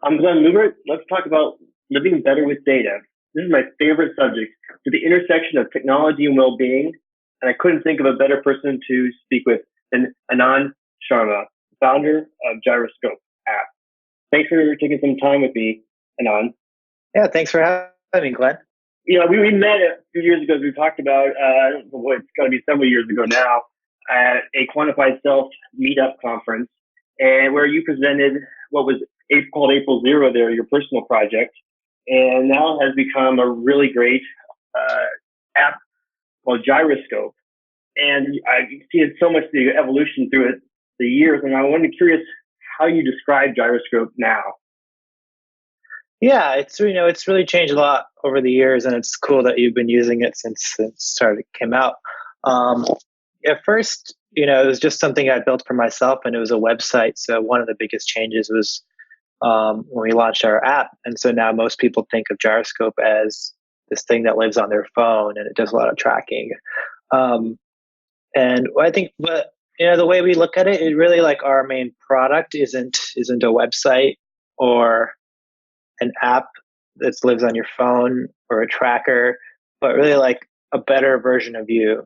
I'm Glenn Lubert. Let's talk about living better with data. This is my favorite subject, to the intersection of technology and well-being, and I couldn't think of a better person to speak with than Anand Sharma, founder of Gyroscope app. Thanks for taking some time with me, Anand. Yeah, thanks for having me, Glenn. We met a few years ago. As we talked about, it's got to be several years ago now, at a Quantified Self meetup conference, and where you presented what was called April Zero there, your personal project, and now has become a really great app called Gyroscope. And I've seen so much the evolution through it, the years, and I wanted curious how you describe Gyroscope now. Yeah, it's really changed a lot over the years, and it's cool that you've been using it since it came out. Um, at first, it was just something I built for myself, and it was a website. So one of the biggest changes was when we launched our app, and so now most people think of Gyroscope as this thing that lives on their phone, and it does a lot of tracking. Um, and I think, but the way we look at it, it really like our main product isn't a website or an app that lives on your phone or a tracker, but really like a better version of you,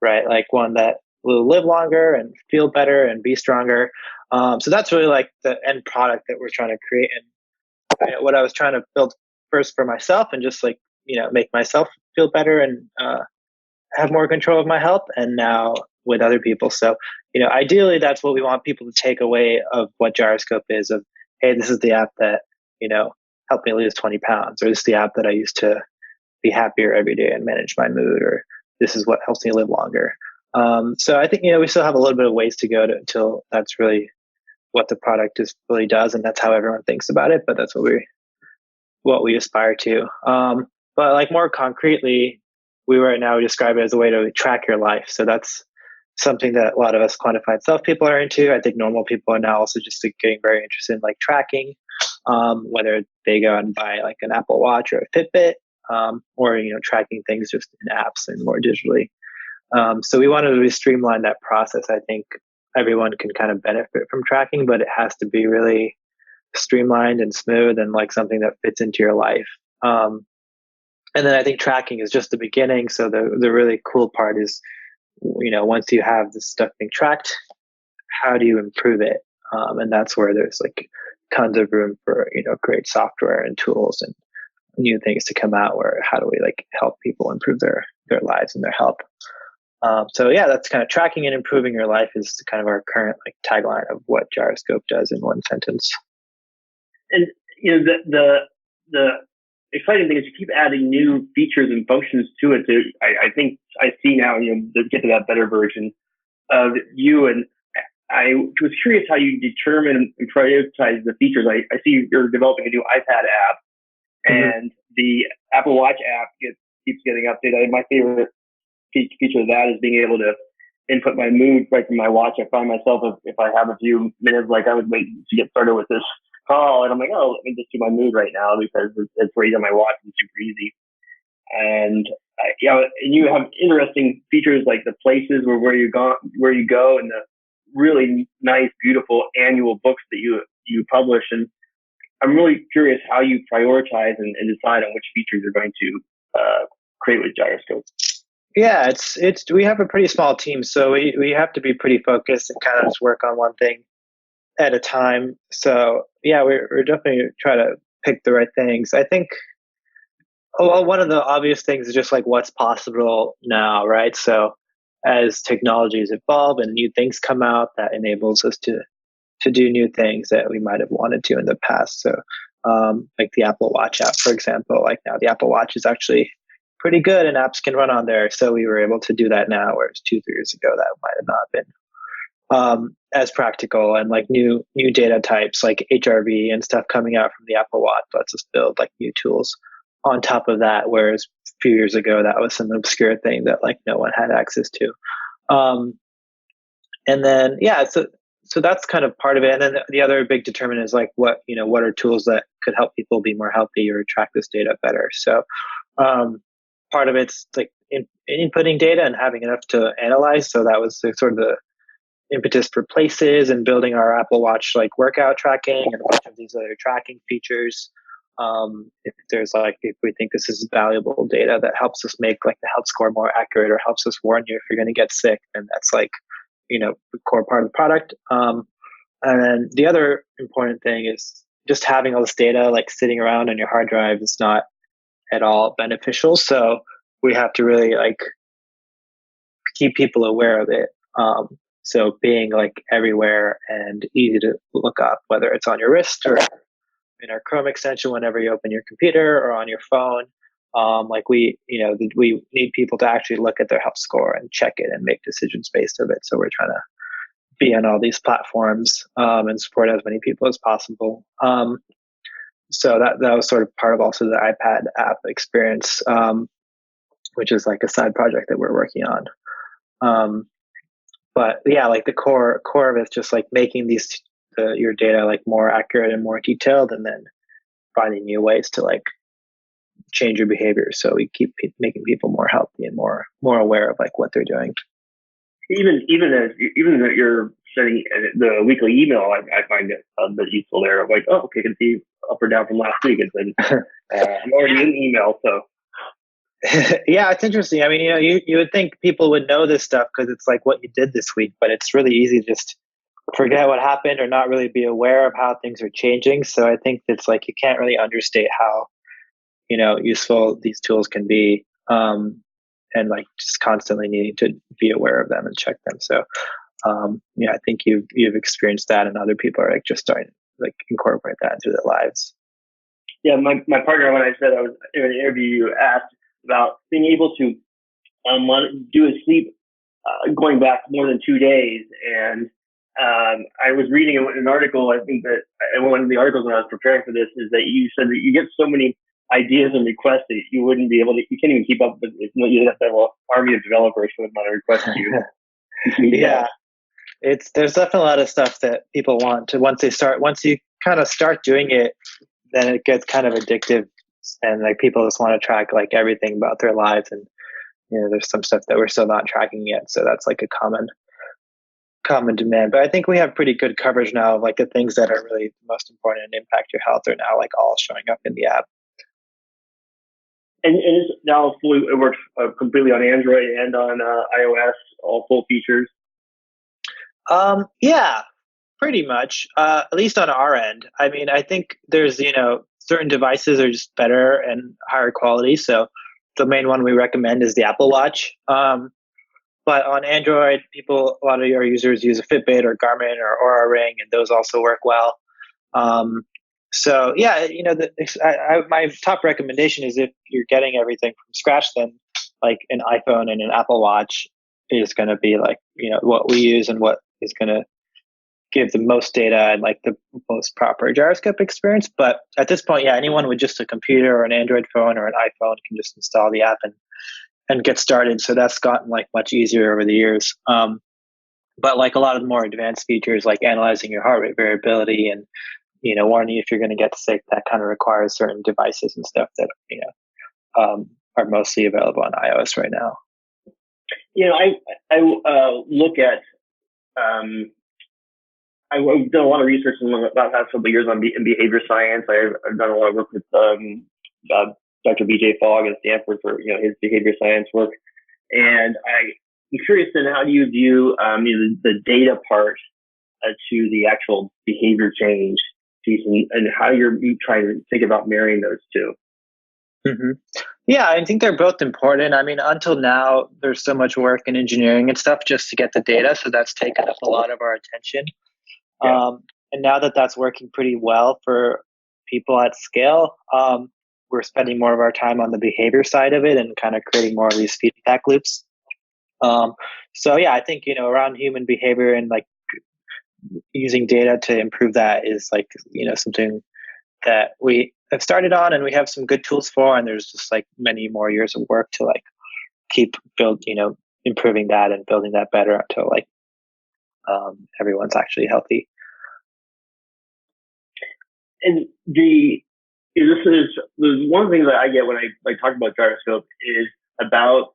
right? Like one that will live longer and feel better and be stronger. So that's really like the end product that we're trying to create. And what I was trying to build first for myself and just like, make myself feel better and have more control of my health, and now with other people. So, ideally that's what we want people to take away of what Gyroscope is, of, hey, this is the app that, helped me lose 20 pounds, or this is the app that I used to be happier every day and manage my mood, or this is what helps me live longer. So I think, we still have a little bit of ways to go until that's really what the product really does. And that's how everyone thinks about it, but that's what we aspire to. But like more concretely, we right now describe it as a way to track your life. So that's something that a lot of us quantified self people are into. I think normal people are now also just getting very interested in like tracking, whether they go and buy like an Apple Watch or a Fitbit, or tracking things just in apps and more digitally. So we wanted to streamline that process. I think everyone can kind of benefit from tracking, but it has to be really streamlined and smooth and like something that fits into your life. And then I think tracking is just the beginning. So the really cool part is, once you have this stuff being tracked, how do you improve it? And that's where there's like tons of room for, great software and tools and new things to come out, where how do we like help people improve their lives and their health. So yeah, that's kind of tracking and improving your life is kind of our current like tagline of what Gyroscope does in one sentence. And the exciting thing is you keep adding new features and functions to it. I think I see now, to get to that better version of you. And I was curious how you determine and prioritize the features. I see you're developing a new iPad app, and the Apple Watch app keeps getting updated. My favorite feature of that is being able to input my mood right from my watch. I find myself, if I have a few minutes, like I was waiting to get started with this call, and I'm like, oh, let me just do my mood right now, because it's right on my watch and super easy. And and you have interesting features like the places where you go, and the really nice, beautiful annual books that you publish. And I'm really curious how you prioritize and decide on which features you're going to create with Gyroscope. Yeah, we have a pretty small team, so we have to be pretty focused and kind of just work on one thing at a time. So yeah, we're definitely trying to pick the right things. I think one of the obvious things is just like what's possible now, right? So as technologies evolve and new things come out, that enables us to do new things that we might have wanted to in the past. So like the Apple Watch app, for example, like now the Apple Watch is actually pretty good and apps can run on there. So we were able to do that now, whereas 2-3 years ago that might have not been as practical. And like new data types like HRV and stuff coming out from the Apple Watch lets us build like new tools on top of that, whereas a few years ago that was some obscure thing that like no one had access to. And then so that's kind of part of it. And then the other big determinant is like what are tools that could help people be more healthy or track this data better. So part of it's like inputting data and having enough to analyze. So that was sort of impetus for places and building our Apple Watch like workout tracking and a bunch of these other tracking features. If we think this is valuable data that helps us make like the health score more accurate or helps us warn you if you're going to get sick, then that's like, the core part of the product. And then the other important thing is just having all this data like sitting around on your hard drive is not at all beneficial. So we have to really like keep people aware of it. So being like everywhere and easy to look up, whether it's on your wrist or in our Chrome extension whenever you open your computer or on your phone. We need people to actually look at their health score and check it and make decisions based of it. So we're trying to be on all these platforms and support as many people as possible. So that was sort of part of also the iPad app experience, which is like a side project that we're working on. But yeah, like the core of it is just like making your data like more accurate and more detailed, and then finding new ways to like change your behavior. So we keep making people more healthy and more aware of like what they're doing. Even that you're sending the weekly email, I find it a bit useful there. Like, oh, okay, I can see up or down from last week. It's been, I'm already in email, so. Yeah, it's interesting. I mean, you would think people would know this stuff because it's like what you did this week, but it's really easy to just forget what happened or not really be aware of how things are changing. So I think it's like you can't really understate how useful these tools can be, and like just constantly needing to be aware of them and check them. So I think you've experienced that, and other people are like just starting to like incorporate that into their lives. Yeah, my partner, when I said I was in an interview, asked about being able to do a sleep going back more than 2 days. And I was reading an article, I think that one of the articles when I was preparing for this is that you said that you get so many ideas and requests that you wouldn't be able to, you can't even keep up with it. You have to have an army of developers for the amount of requests you. Yeah. There's definitely a lot of stuff that people want to, once you kind of start doing it, then it gets kind of addictive, and like people just want to track like everything about their lives. And there's some stuff that we're still not tracking yet, so that's like a common demand. But I think we have pretty good coverage now of like the things that are really most important and impact your health are now like all showing up in the app. And it's now it works completely on Android and on iOS, all full features. Yeah, pretty much. At least on our end. I mean, I think there's certain devices are just better and higher quality. So the main one we recommend is the Apple Watch. But on Android, a lot of our users use a Fitbit or Garmin or Oura Ring, and those also work well. So yeah, my top recommendation is if you're getting everything from scratch, then like an iPhone and an Apple Watch is going to be like what we use and what is going to give the most data and like the most proper Gyroscope experience. But at this point, yeah, anyone with just a computer or an Android phone or an iPhone can just install the app and get started. So that's gotten like much easier over the years. But like a lot of the more advanced features, like analyzing your heart rate variability and warning if you're going to get sick, that kind of requires certain devices and stuff that are mostly available on iOS right now. I look at. I've done a lot of research in the last couple of years in behavior science. I've done a lot of work with Dr. BJ Fogg at Stanford for his behavior science work, and I'm curious then, how do you view the data part to the actual behavior change piece, and how you're trying to think about marrying those two? Mm-hmm. Yeah, I think they're both important. I mean, until now, there's so much work in engineering and stuff just to get the data, so that's taken up a lot of our attention. Yeah. And now that that's working pretty well for people at scale, we're spending more of our time on the behavior side of it and kind of creating more of these feedback loops. So yeah, I think, around human behavior and like using data to improve that is like, something that we have started on and we have some good tools for, and there's just like many more years of work to like keep improving that and building that better until like everyone's actually healthy. And this is one of the things that I get when I talk about Gyroscope is about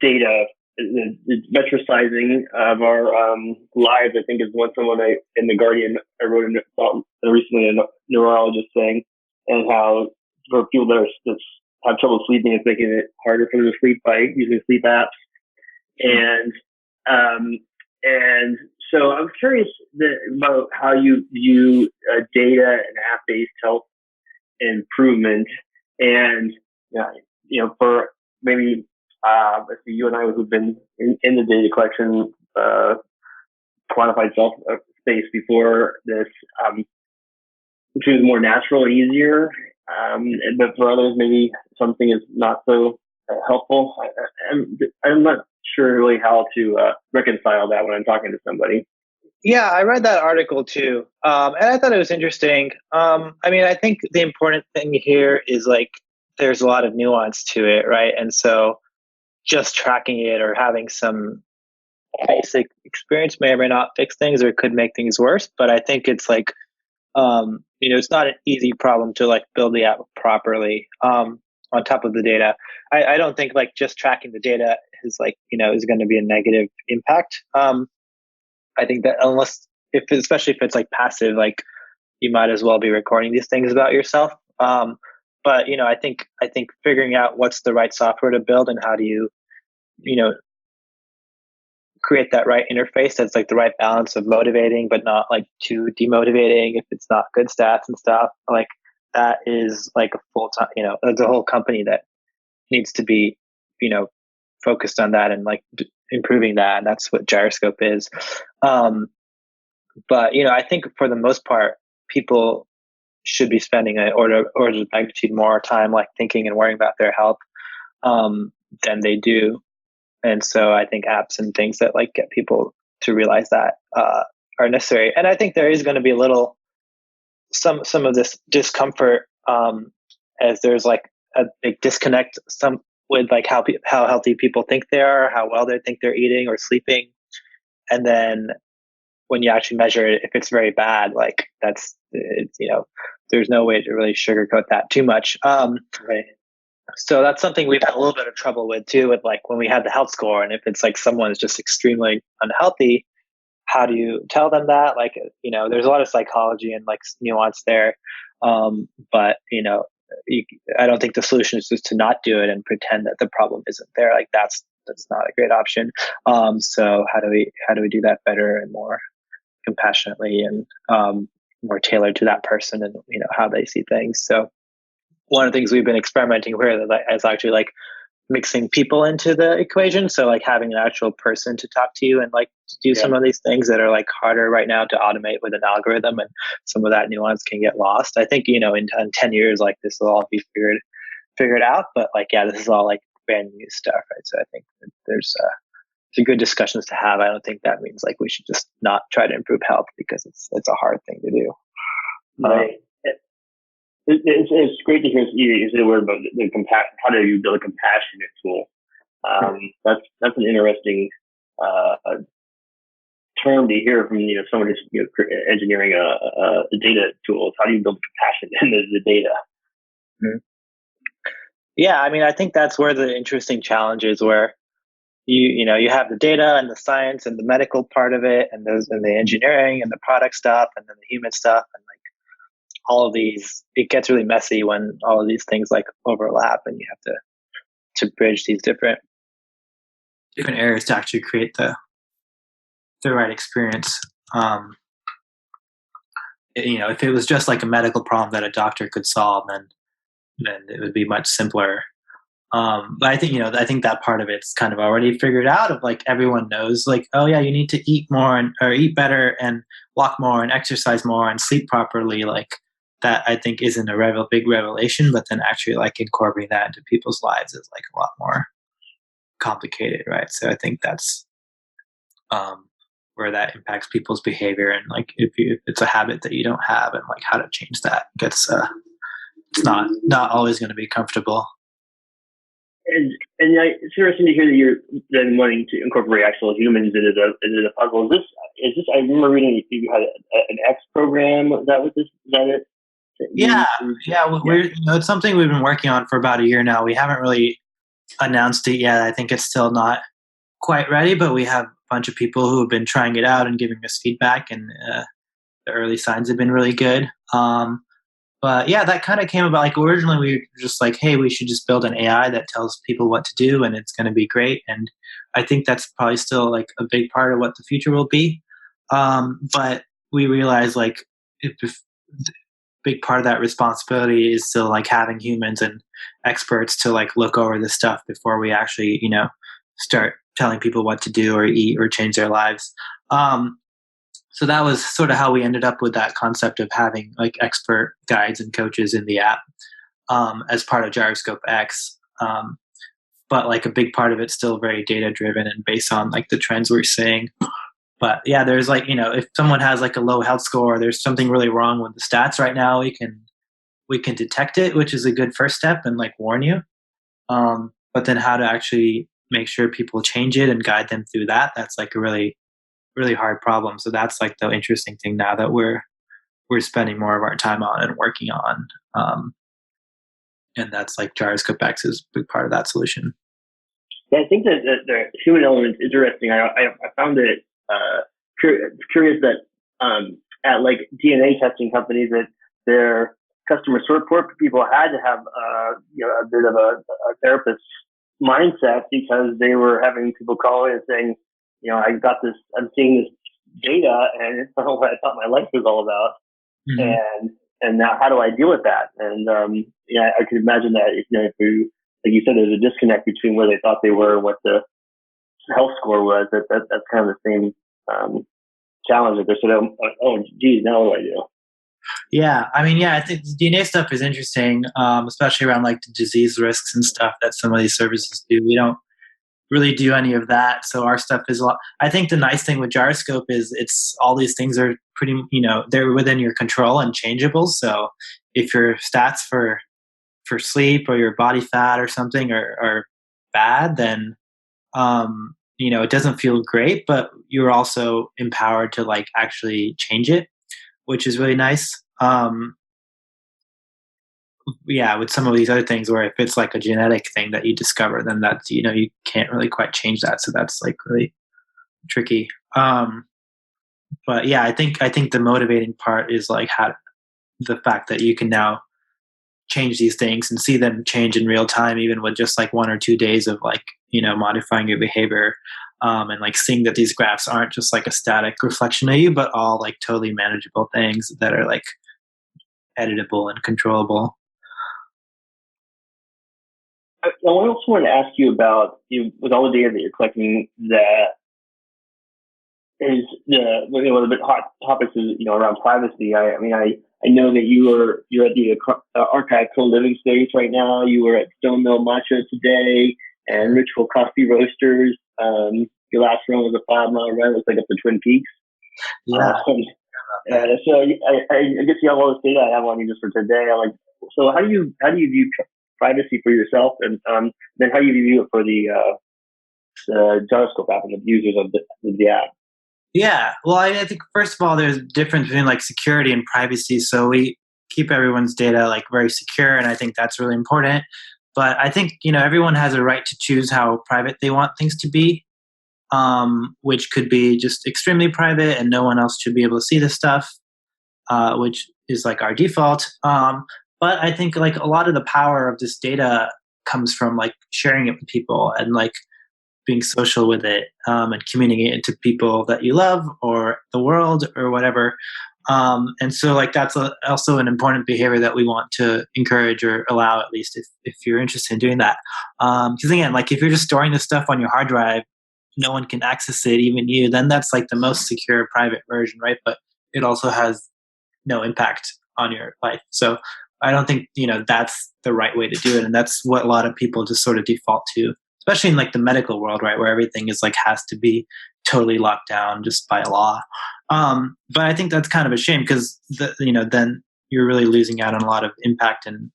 data the metricizing of our lives, I think, is one someone in the Guardian I wrote recently, a neurologist saying, and how for people that have trouble sleeping, it's making it harder for them to sleep by using sleep apps, and and so I'm curious about how you view data and app-based health improvement, and for maybe let's see, you and I who've been in the data collection, quantified self space before this, which is more natural and easier. But for others, maybe something is not so helpful. I'm not sure really how to reconcile that when I'm talking to somebody. Yeah, I read that article too, and I thought it was interesting. I mean, I think the important thing here is like there's a lot of nuance to it, right? And so just tracking it or having some basic experience may or may not fix things, or it could make things worse. But I think it's like it's not an easy problem to like build the app properly on top of the data. I don't think like just tracking the data is like is going to be a negative impact. I think that especially if it's like passive, like you might as well be recording these things about yourself. But I think figuring out what's the right software to build and how do you create that right interface that's like the right balance of motivating but not like too demotivating if it's not good stats and stuff, like that is like a full-time, there's a whole company that needs to be focused on that and like improving that, and that's what Gyroscope is. But I think for the most part people should be spending an order of magnitude more time like thinking and worrying about their health than they do. And so I think apps and things that like get people to realize that are necessary. And I think there is going to be some of this discomfort as there's like a big disconnect with like how healthy people think they are, how well they think they're eating or sleeping, and then when you actually measure it, if it's very bad, like there's no way to really sugarcoat that too much. Right. So that's something we've had a little bit of trouble with too, with like when we had the health score, and if it's like someone is just extremely unhealthy, how do you tell them that? Like, there's a lot of psychology and like nuance there. But I don't think the solution is just to not do it and pretend that the problem isn't there. Like that's not a great option. So how do we do that better and more compassionately and more tailored to that person and how they see things? So one of the things we've been experimenting with is actually like mixing people into the equation. So like having an actual person to talk to you and like to do some of these things that are like harder right now to automate with an algorithm, and some of that nuance can get lost. I think, in 10 years, like this will all be figured out, but like, yeah, this is all like brand new stuff. Right. So I think there's some good discussions to have. I don't think that means like we should just not try to improve health because it's a hard thing to do. Right. It's great to hear you say the word about the compassion. How do you build a compassionate tool? That's an interesting term to hear from someone who's engineering a data tool. How do you build compassion in the data? Mm-hmm. Yeah, I mean, I think that's where the interesting challenge is, where you have the data and the science and the medical part of it, and the engineering and the product stuff, and then the human stuff, and like all of these, it gets really messy when all of these things like overlap, and you have to bridge these different areas to actually create the right experience. If it was just like a medical problem that a doctor could solve, then it would be much simpler. But I think that part of it's kind of already figured out, of like everyone knows like, oh yeah, you need to eat more or eat better and walk more and exercise more and sleep properly. Like that, I think isn't a big revelation, but then actually like incorporating that into people's lives is like a lot more complicated, right? So I think that's where that impacts people's behavior, and like if it's a habit that you don't have, and like how to change that gets it's not always going to be comfortable. And it's interesting to hear that you're then wanting to incorporate actual humans into the puzzle. Is this? I remember reading you had an X program. Is that it? Yeah. We're it's something we've been working on for about a year now. We haven't really announced it yet. I think it's still not quite ready, but we have a bunch of people who have been trying it out and giving us feedback, and the early signs have been really good. But yeah, that kind of came about. Like originally, we were just like, "Hey, we should just build an AI that tells people what to do, and it's going to be great." And I think that's probably still like a big part of what the future will be. But we realize like if big part of that responsibility is still like having humans and experts to like look over this stuff before we actually, start telling people what to do or eat or change their lives. So that was sort of how we ended up with that concept of having like expert guides and coaches in the app as part of Gyroscope X. But like a big part of it's still very data driven and based on like the trends we're seeing. But yeah, there's like, if someone has like a low health score, there's something really wrong with the stats right now, we can detect it, which is a good first step and like warn you. But then how to actually make sure people change it and guide them through that's like a really, really hard problem. So that's like the interesting thing now that we're spending more of our time on and working on. And that's like Gyroscope X is a big part of that solution. Yeah, I think that the human element is interesting. I found it curious that at like DNA testing companies that their customer support people had to have a bit of a therapist mindset because they were having people call in and saying, I'm seeing this data and it's not what I thought my life was all about. Mm-hmm. And now how do I deal with that? And I could imagine that if you, like you said, there's a disconnect between where they thought they were and what the health score was. That's kind of the same challenge that they're sort of, oh, geez, now what do I do? Yeah, I think the DNA stuff is interesting, especially around like the disease risks and stuff that some of these services do. We don't really do any of that, so our stuff is a lot. I think the nice thing with Gyroscope is it's all these things are pretty, they're within your control and changeable. So if your stats for sleep or your body fat or something are bad, then it doesn't feel great, but you're also empowered to like actually change it, which is really nice. With some of these other things where if it's like a genetic thing that you discover, then that's, you can't really quite change that. So that's like really tricky. But yeah, I think the motivating part is like the fact that you can now change these things and see them change in real time, even with just like 1 or 2 days of like, modifying your behavior. And like seeing that these graphs aren't just like a static reflection of you, but all like totally manageable things that are like editable and controllable. I also want to ask you about, with all the data that you're collecting, that is one of the big hot topics is, around privacy. I know that you're at the archive co-living space right now. You were at Stone Mill Matcha today and Ritual Coffee Roasters. Your last run was a 5-mile run. Looks like up to Twin Peaks. Yeah. So I guess you have all this data I have on you just for today. So how do you view privacy for yourself, and then how do you view it for the Gyroscope app and the users of the app? Yeah, well, I think first of all, there's a difference between like security and privacy. So we keep everyone's data like very secure, and I think that's really important. But I think everyone has a right to choose how private they want things to be, which could be just extremely private, and no one else should be able to see this stuff, which is like our default. But I think like a lot of the power of this data comes from like sharing it with people and like being social with it, and communicating it to people that you love or the world or whatever. And so like that's also an important behavior that we want to encourage or allow, at least if you're interested in doing that. Because again, like if you're just storing this stuff on your hard drive, no one can access it, even you, then that's like the most secure private version, right? But it also has no impact on your life. So I don't think, that's the right way to do it. And that's what a lot of people just sort of default to, especially in like the medical world, right? Where everything is like, has to be totally locked down just by law. But I think that's kind of a shame because, then you're really losing out on a lot of impact and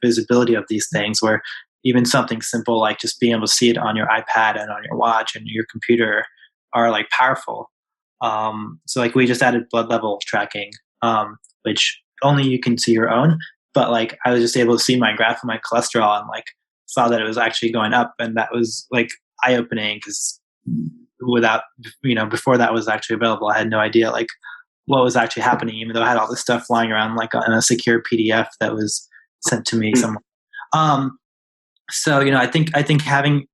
visibility of these things, where even something simple like just being able to see it on your iPad and on your watch and your computer are like powerful. So like we just added blood level tracking, which only you can see your own, but like I was just able to see my graph of my cholesterol and like saw that it was actually going up, and that was like eye-opening because without, before that was actually available, I had no idea like what was actually happening, even though I had all this stuff flying around like in a secure PDF that was sent to me somewhere. So, I think having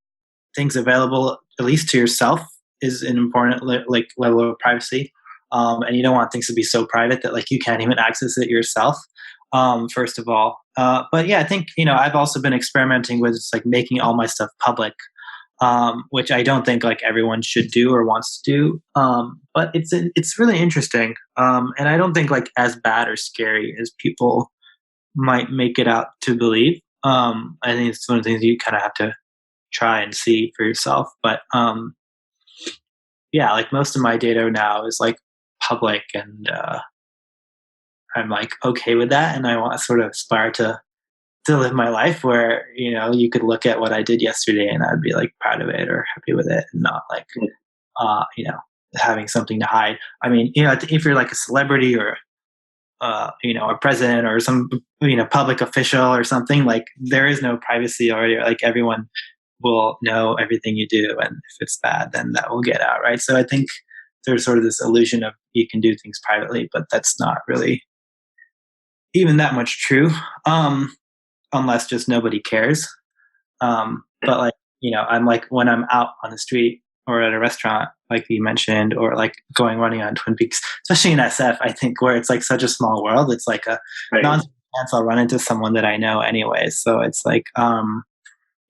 things available at least to yourself is an important like level of privacy. And you don't want things to be so private that like you can't even access it yourself. First of all, but yeah, I think I've also been experimenting with like making all my stuff public, which I don't think like everyone should do or wants to do. But it's really interesting, and I don't think like as bad or scary as people might make it out to believe. I think it's one of the things you kind of have to try and see for yourself. But yeah, like most of my data now is like public, and I'm like okay with that, and I want to sort of aspire to live my life where you could look at what I did yesterday and I'd be like proud of it or happy with it, and not like having something to hide. I mean, if you're like a celebrity or a president or some public official or something, like there is no privacy already. Like everyone will know everything you do, and if it's bad, then that will get out, right? So I think there's sort of this illusion of you can do things privately, but that's not really even that much true, unless just nobody cares. But like I'm like when I'm out on the street or at a restaurant, like you mentioned, or like running on Twin Peaks, especially in SF, I think where it's like such a small world, it's like a non chance I'll run into someone that I know anyway. So it's like,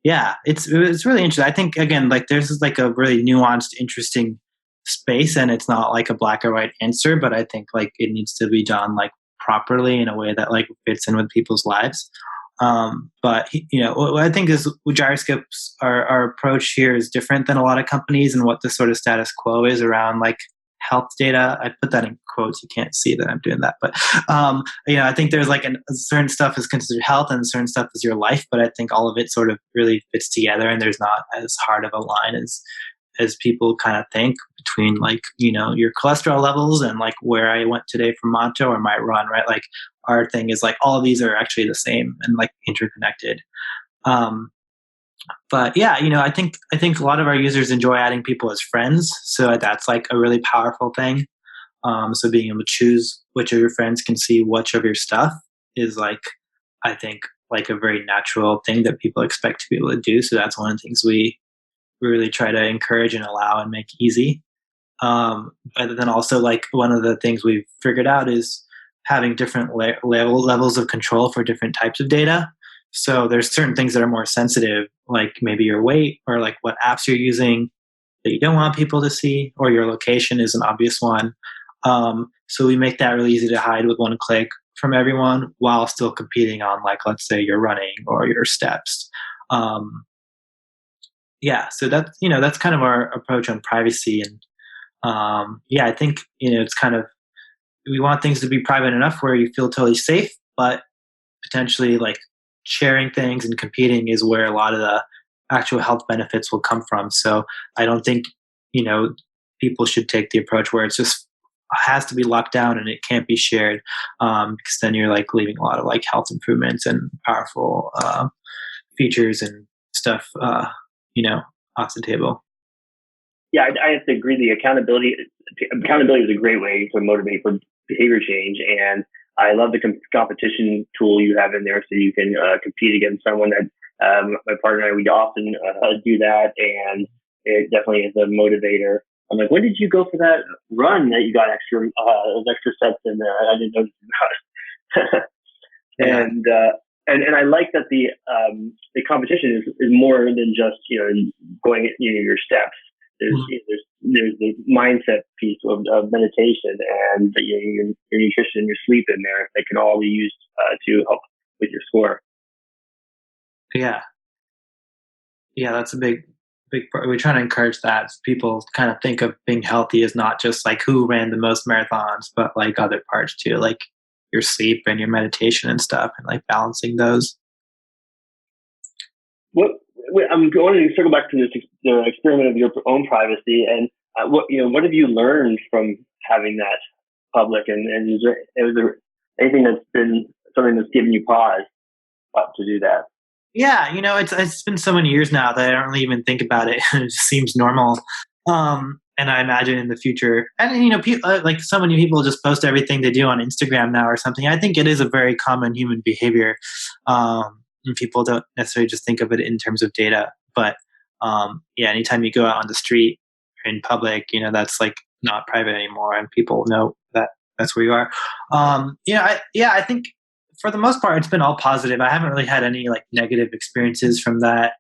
yeah, it's really interesting. I think again, like there's this, like a really nuanced, interesting space, and it's not like a black or white answer, but I think like it needs to be done like properly in a way that like fits in with people's lives. But what I think is with Gyroscopes, our approach here is different than a lot of companies, and what the sort of status quo is around like health data. I put that in quotes. You can't see that I'm doing that, but I think there's like a certain stuff is considered health and certain stuff is your life. But I think all of it sort of really fits together, and there's not as hard of a line as people kind of think between like your cholesterol levels and like where I went today for Monto or my run, right? Like our thing is like all of these are actually the same and like interconnected. But yeah, I think a lot of our users enjoy adding people as friends, so that's like a really powerful thing. So being able to choose which of your friends can see which of your stuff is like, I think like a very natural thing that people expect to be able to do. So that's one of the things we really try to encourage and allow and make easy. But then also like one of the things we've figured out is having different levels of control for different types of data. So there's certain things that are more sensitive, like maybe your weight or like what apps you're using that you don't want people to see, or your location is an obvious one. So we make that really easy to hide with one click from everyone while still competing on like, let's say your running or your steps. Yeah, so that's kind of our approach on privacy. And yeah, I think it's kind of, we want things to be private enough where you feel totally safe, but potentially like sharing things and competing is where a lot of the actual health benefits will come from. So I don't think people should take the approach where it's just has to be locked down and it can't be shared, because then you're like leaving a lot of like health improvements and powerful features and stuff off the table. Yeah, I have to agree. The accountability is a great way to motivate for behavior change, and I love the competition tool you have in there, so you can compete against someone. That my partner and I, we often do that, and it definitely is a motivator. I'm like, when did you go for that run that you got extra those extra sets in there? I didn't notice about it. Yeah. And I like that the competition is more than just going your steps. There's the mindset piece of meditation and your nutrition, your sleep in there that can all be used to help with your score. Yeah, that's a big part. We're trying to encourage that people kind of think of being healthy as not just like who ran the most marathons, but like other parts too, like your sleep and your meditation and stuff, and like balancing those. I'm going to circle back to the experiment of your own privacy, and what have you learned from having that public, and is there anything that's been something that's given you pause to do that? Yeah, it's been so many years now that I don't really even think about it. It just seems normal. And I imagine in the future, and people like so many people just post everything they do on Instagram now or something. I think it is a very common human behavior, and people don't necessarily just think of it in terms of data. But yeah, anytime you go out on the street or in public, that's like not private anymore, and people know that that's where you are. I think for the most part, it's been all positive. I haven't really had any like negative experiences from that.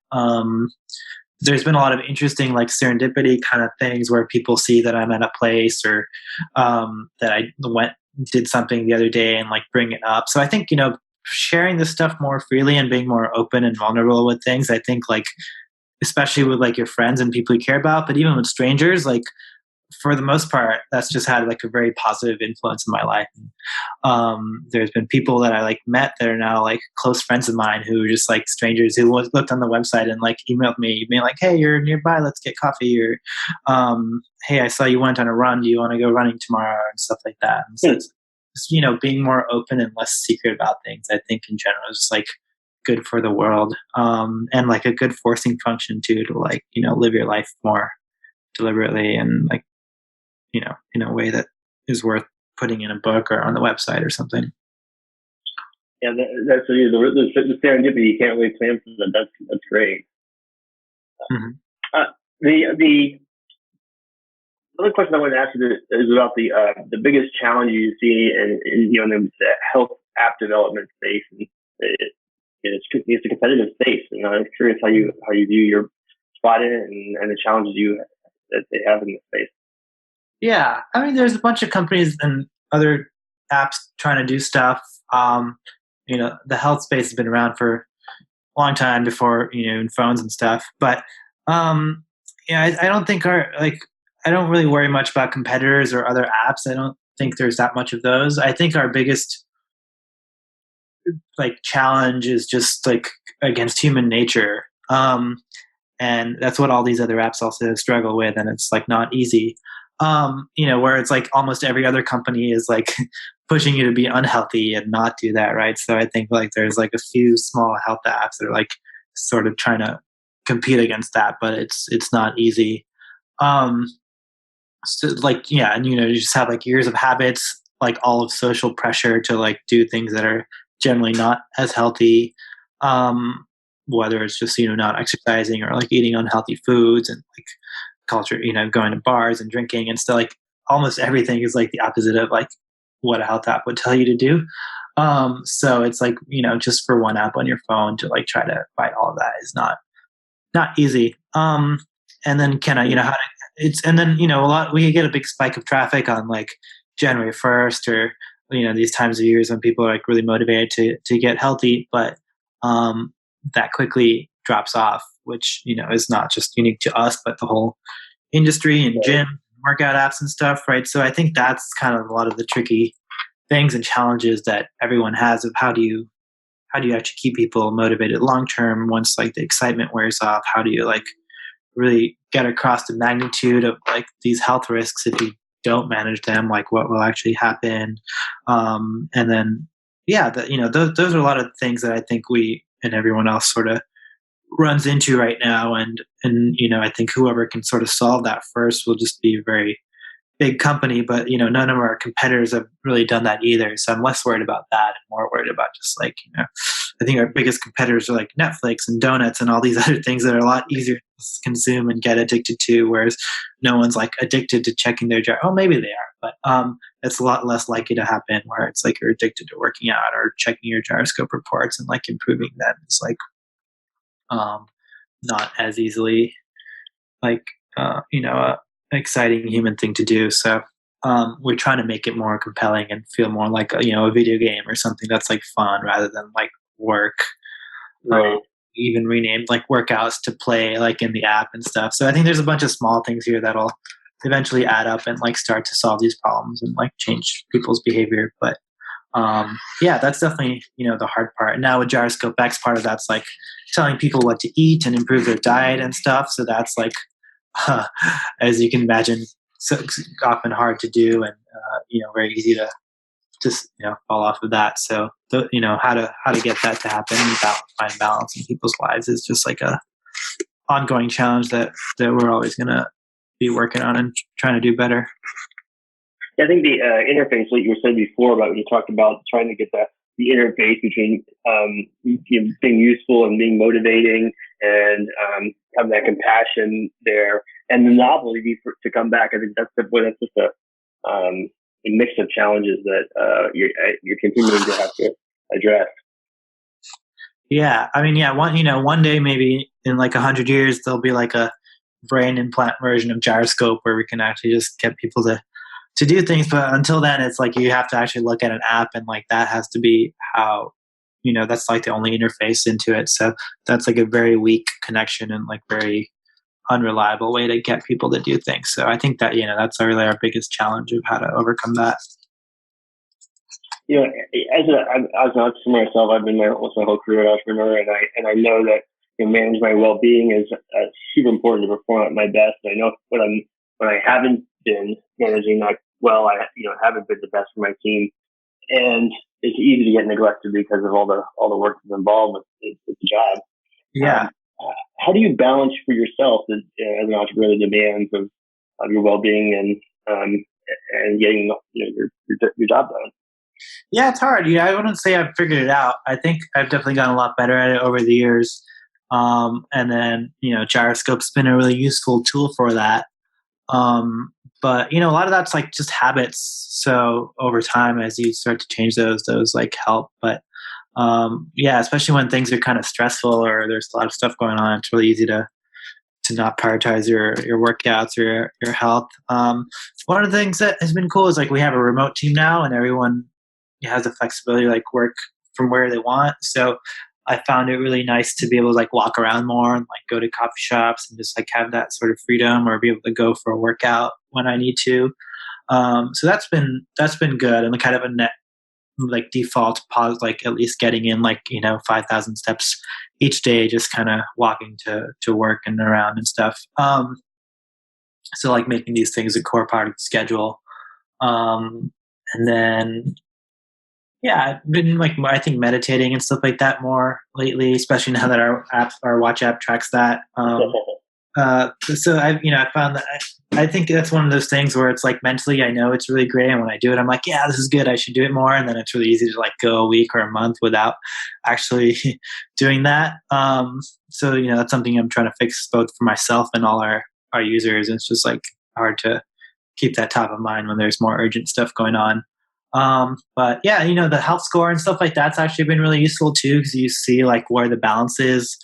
There's been a lot of interesting like serendipity kind of things where people see that I'm at a place or that I did something the other day and like bring it up. So I think sharing this stuff more freely and being more open and vulnerable with things. I think like especially with like your friends and people you care about, but even with strangers, like for the most part, that's just had like a very positive influence in my life. There's been people that I like met that are now like close friends of mine who are just like strangers who looked on the website and like emailed me being like, "Hey, you're nearby, let's get coffee," or "Hey, I saw you went on a run. Do you want to go running tomorrow?" and stuff like that. And so it's being more open and less secret about things. I think in general is just like good for the world, and like a good forcing function too to like live your life more deliberately and like in a way that is worth putting in a book or on the website or something. Yeah, that's the serendipity. You can't really plan for that. That's great. Mm-hmm. The other question I wanted to ask you is about the biggest challenge you see in the health app development space, and it's a competitive space. And I'm curious how you view your spot in it and the challenges that they have in the space. Yeah, I mean, there's a bunch of companies and other apps trying to do stuff. The health space has been around for a long time before in phones and stuff. But I don't think I don't really worry much about competitors or other apps. I don't think there's that much of those. I think our biggest like challenge is just like against human nature, and that's what all these other apps also struggle with, and it's like not easy. Where it's like almost every other company is like pushing you to be unhealthy and not do that, right? So I think like there's like a few small health apps that are like sort of trying to compete against that, but it's not easy. So like yeah, and you just have like years of habits, like all of social pressure to like do things that are generally not as healthy. Whether it's just not exercising or like eating unhealthy foods and like culture, going to bars and drinking and stuff. Like almost everything is like the opposite of like what a health app would tell you to do. So it's like just for one app on your phone to like try to fight all of that is not easy. And then how to, it's and then a lot we get a big spike of traffic on like January 1st or these times of years when people are like really motivated to get healthy, but that quickly drops off, which is not just unique to us but the whole industry and gym workout apps and stuff, right? So I think that's kind of a lot of the tricky things and challenges that everyone has of how do you actually keep people motivated long term once like the excitement wears off. How do you like really get across the magnitude of like these health risks if you don't manage them, like what will actually happen, and then those are a lot of things that I think we and everyone else sort of runs into right now, and I think whoever can sort of solve that first will just be a very big company, but none of our competitors have really done that either, so I'm less worried about that and more worried about just like I think our biggest competitors are like Netflix and donuts and all these other things that are a lot easier to consume and get addicted to, whereas no one's like addicted to checking their jar. Oh, maybe they are, but it's a lot less likely to happen where it's like you're addicted to working out or checking your Gyroscope reports and like improving them. It's like not as easily like exciting human thing to do. So we're trying to make it more compelling and feel more like a video game or something that's like fun rather than like work. Right. Even renamed like workouts to play like in the app and stuff. So I think there's a bunch of small things here that'll eventually add up and like start to solve these problems and like change people's behavior. But that's definitely the hard part. Now with Gyroscope X, part of that's like telling people what to eat and improve their diet and stuff. So that's like as you can imagine, so it's often hard to do and very easy to just fall off of that. So how to get that to happen without find balance in people's lives is just like a ongoing challenge that we're always gonna be working on and trying to do better. I think the interface, like you said before, about when you talked about trying to get the interface between being useful and being motivating, and having that compassion there, and the novelty to come back. I think that's just a mix of challenges that you're continuing to have to address. Yeah, I mean, one day maybe in like 100 years there'll be like a brain implant version of Gyroscope where we can actually just get people to do things. But until then, it's like you have to actually look at an app, and like that has to be how that's like the only interface into it. So that's like a very weak connection and like very unreliable way to get people to do things. So I think that that's really our biggest challenge of how to overcome that. As an entrepreneur myself, I've been almost my whole career an entrepreneur, and I know that manage my well-being is super important to perform at my best. And I know when I haven't been managing that well, I haven't been the best for my team, and it's easy to get neglected because of all the work that's involved with the job. Yeah. How do you balance for yourself as an entrepreneur the demands of your well-being and getting your job done? Yeah, it's hard. I wouldn't say I've figured it out. I think I've definitely gotten a lot better at it over the years. And then, Gyroscope's been a really useful tool for that. But, a lot of that's like just habits. So over time, as you start to change those like help. But, especially when things are kind of stressful or there's a lot of stuff going on, it's really easy to not prioritize your workouts or your health. One of the things that has been cool is like we have a remote team now, and everyone has the flexibility to like work from where they want. So I found it really nice to be able to like walk around more and like go to coffee shops and just like have that sort of freedom, or be able to go for a workout when I need to. So that's been good, and kind of a net like default pause, like at least getting in like 5,000 steps each day, just kind of walking to work and around and stuff. So like making these things a core part of the schedule. And then I've been like I think meditating and stuff like that more lately, especially now that our watch app tracks that. So I found that I think that's one of those things where it's like mentally I know it's really great, and when I do it I'm like, yeah, this is good, I should do it more, and then it's really easy to like go a week or a month without actually doing that. So that's something I'm trying to fix both for myself and all our users. It's just like hard to keep that top of mind when there's more urgent stuff going on. But the health score and stuff like that's actually been really useful too, because you see like where the balance is.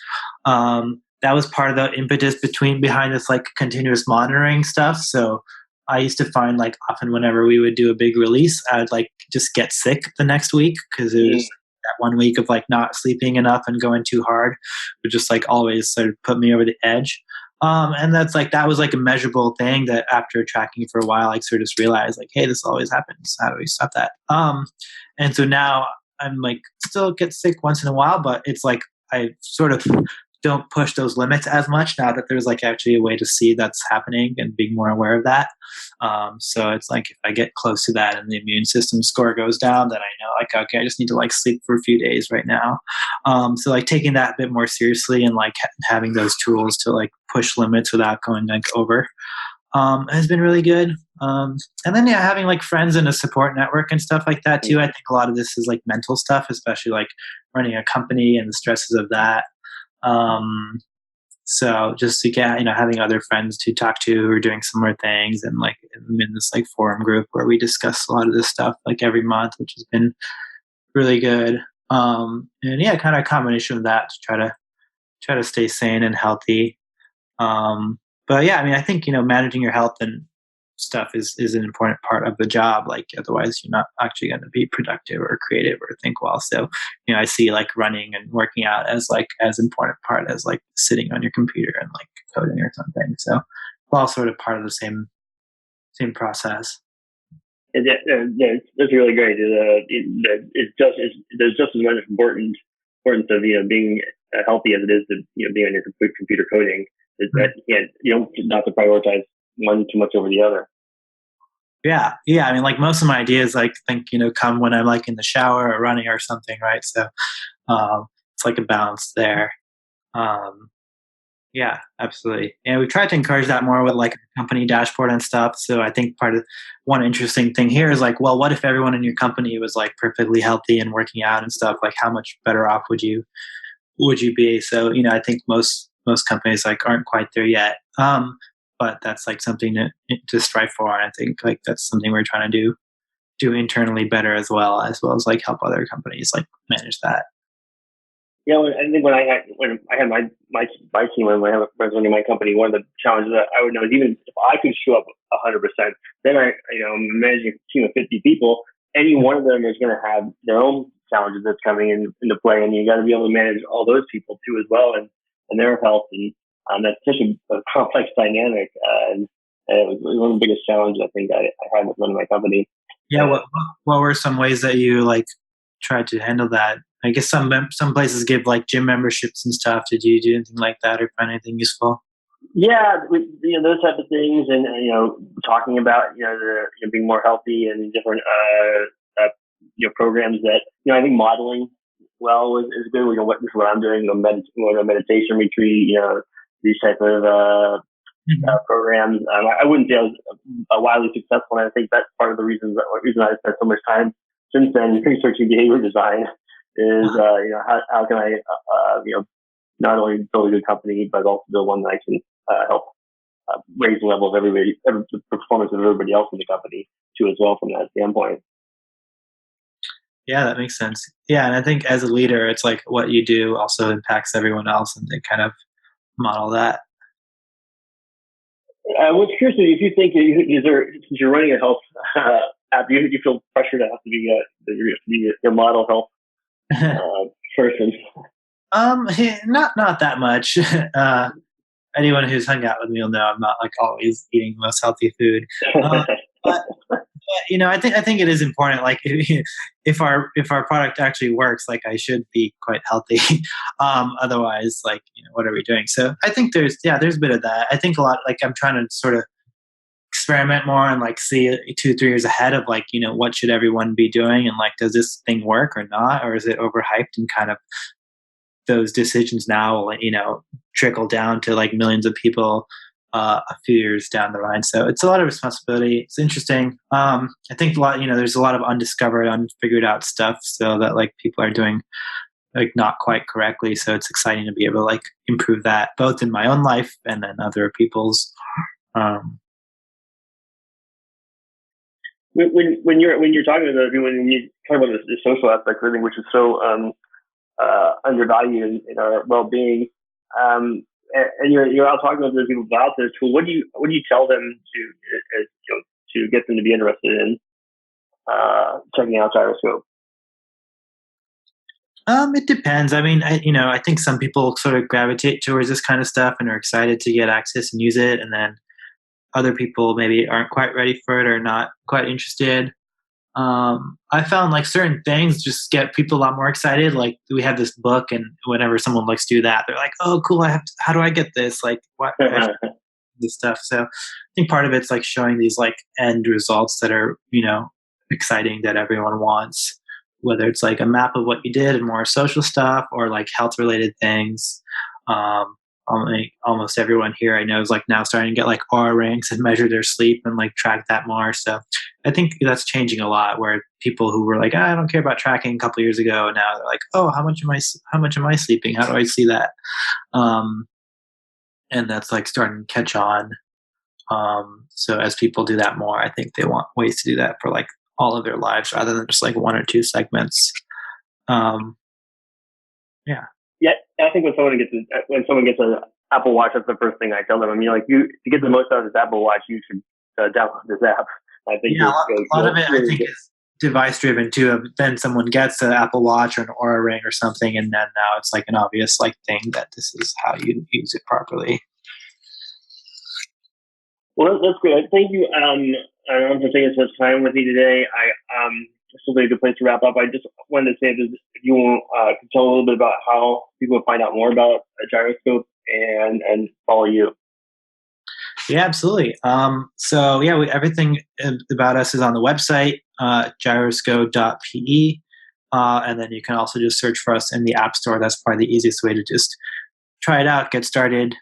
That was part of the impetus behind this like continuous monitoring stuff. So I used to find like often whenever we would do a big release, I'd like just get sick the next week, because it was that 1 week of like not sleeping enough and going too hard would just like always sort of put me over the edge. And that was like a measurable thing that after tracking for a while, I sort of just realized like, hey, this always happens. How do we stop that? And so now I'm like still get sick once in a while, but it's like I sort of don't push those limits as much now that there's like actually a way to see that's happening and being more aware of that. So it's like if I get close to that and the immune system score goes down, then I know like, okay, I just need to like sleep for a few days right now. So like taking that a bit more seriously and like having those tools to like push limits without going like over has been really good. And then having like friends and a support network and stuff like that too. I think a lot of this is like mental stuff, especially like running a company and the stresses of that. So just to get, having other friends to talk to who are doing similar things, and like I'm in this like forum group where we discuss a lot of this stuff like every month, which has been really good. And kind of a combination of that to try to stay sane and healthy. But I think, managing your health and stuff is an important part of the job. Like otherwise you're not actually going to be productive or creative or think well. So, I see like running and working out as like as important part as like sitting on your computer and like coding or something. So it's all sort of part of the same process. That's really great. There's just as much importance of being healthy as it is to being on your computer coding. That you don't not to prioritize one too much over the other. Yeah. I mean, like most of my ideas, like think come when I'm like in the shower or running or something, right? So it's like a balance there. Um, yeah, absolutely. And we tried to encourage that more with like a company dashboard and stuff. So I think part of one interesting thing here is like, well, what if everyone in your company was like perfectly healthy and working out and stuff? Like, how much better off would you be? So I think most companies like aren't quite there yet. But that's like something to strive for. And I think like that's something we're trying to do internally better as well as like help other companies like manage that. I think when I had my team when I was running my company, one of the challenges that I would know is even if I could show up 100%, then I'm managing a team of 50 people. Any one of them is going to have their own challenges that's coming into play, and you got to be able to manage all those people too as well, and their health, and that's such a complex dynamic, and it was one of the biggest challenges I think I had with running my company. Yeah. What were some ways that you like tried to handle that? I guess some places give like gym memberships and stuff. Did you do anything like that or find anything useful? Yeah, those type of things, and talking about being more healthy and different programs that I think modeling well is good. This is what I'm doing. A meditation retreat. These type of programs. I wouldn't say I was wildly successful, and I think that's part of the reason I spent so much time since then researching behavior design. Is how can I not only build a good company but also build one that I can help raise the level of the performance of everybody else in the company too, as well from that standpoint. Yeah, that makes sense. Yeah, and I think as a leader, it's like what you do also impacts everyone else, and they kind of model that. I was curious if you think since you're running a health app, you feel pressure to have to be your model health person. Not that much. Anyone who's hung out with me will know I'm not like always eating the most healthy food. But I think it is important. Like if our product actually works, like I should be quite healthy. Otherwise, like what are we doing? So I think there's a bit of that. I think a lot. Like I'm trying to sort of experiment more and like see 2 3 years ahead of like what should everyone be doing, and like does this thing work or not, or is it overhyped, and kind of those decisions now will trickle down to like millions of people a few years down the line. So it's a lot of responsibility. It's interesting. I think there's a lot of undiscovered, unfigured out stuff, so that like people are doing like not quite correctly. So it's exciting to be able to like improve that both in my own life and then other people's. When you're talking about when you talk about the social aspect of everything, which is so undervalued in our well-being, and you're out talking with those people about this tool. What do you tell them to get them to be interested in checking out Gyroscope? It depends. I mean, I think some people sort of gravitate towards this kind of stuff and are excited to get access and use it, and then other people maybe aren't quite ready for it or not quite interested. I found like certain things just get people a lot more excited. Like we have this book, and whenever someone likes to do that, they're like, "Oh, cool! How do I get this? Like, what this stuff?" So I think part of it's like showing these like end results that are exciting that everyone wants. Whether it's like a map of what you did and more social stuff, or like health related things. Almost everyone here I know is like now starting to get like R ranks and measure their sleep and like track that more. So I think that's changing a lot. Where people who were like, I don't care about tracking a couple of years ago, now they're like, oh, how much am I sleeping? How do I see that? And that's like starting to catch on. So as people do that more, I think they want ways to do that for like all of their lives rather than just like one or two segments. Yeah. Yeah, I think when someone gets an Apple Watch, that's the first thing I tell them. I mean, like to get the most out of this Apple Watch, you should download this app. I think a lot of it I think is device driven too. Then someone gets an Apple Watch or an Aura Ring or something, and then now it's like an obvious like thing that this is how you use it properly. Well, that's great. Thank you, Anand, for taking so much time with me today. This will be a good place to wrap up. I just wanted to say if you could tell a little bit about how people find out more about Gyroscope and follow you. Yeah, absolutely. So yeah, everything about us is on the website, Gyrosco.pe. And then you can also just search for us in the App Store. That's probably the easiest way to just try it out, get started.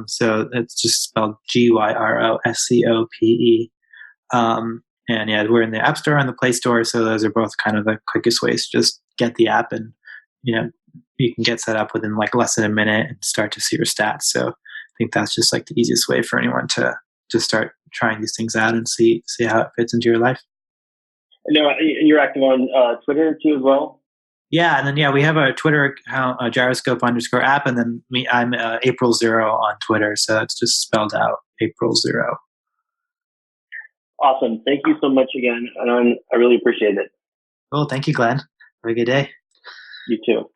So it's just spelled Gyroscope. And yeah, we're in the App Store and the Play Store. So those are both kind of the quickest ways to just get the app, and you can get set up within like less than a minute and start to see your stats. So I think that's just like the easiest way for anyone to start trying these things out and see how it fits into your life. And you're active on Twitter too as well? Yeah, and then we have a Twitter account, Gyroscope_app, and then I'm April 0 on Twitter, so it's just spelled out April 0. Awesome. Thank you so much again, Anand. I really appreciate it. Well, thank you, Glenn. Have a good day. You too.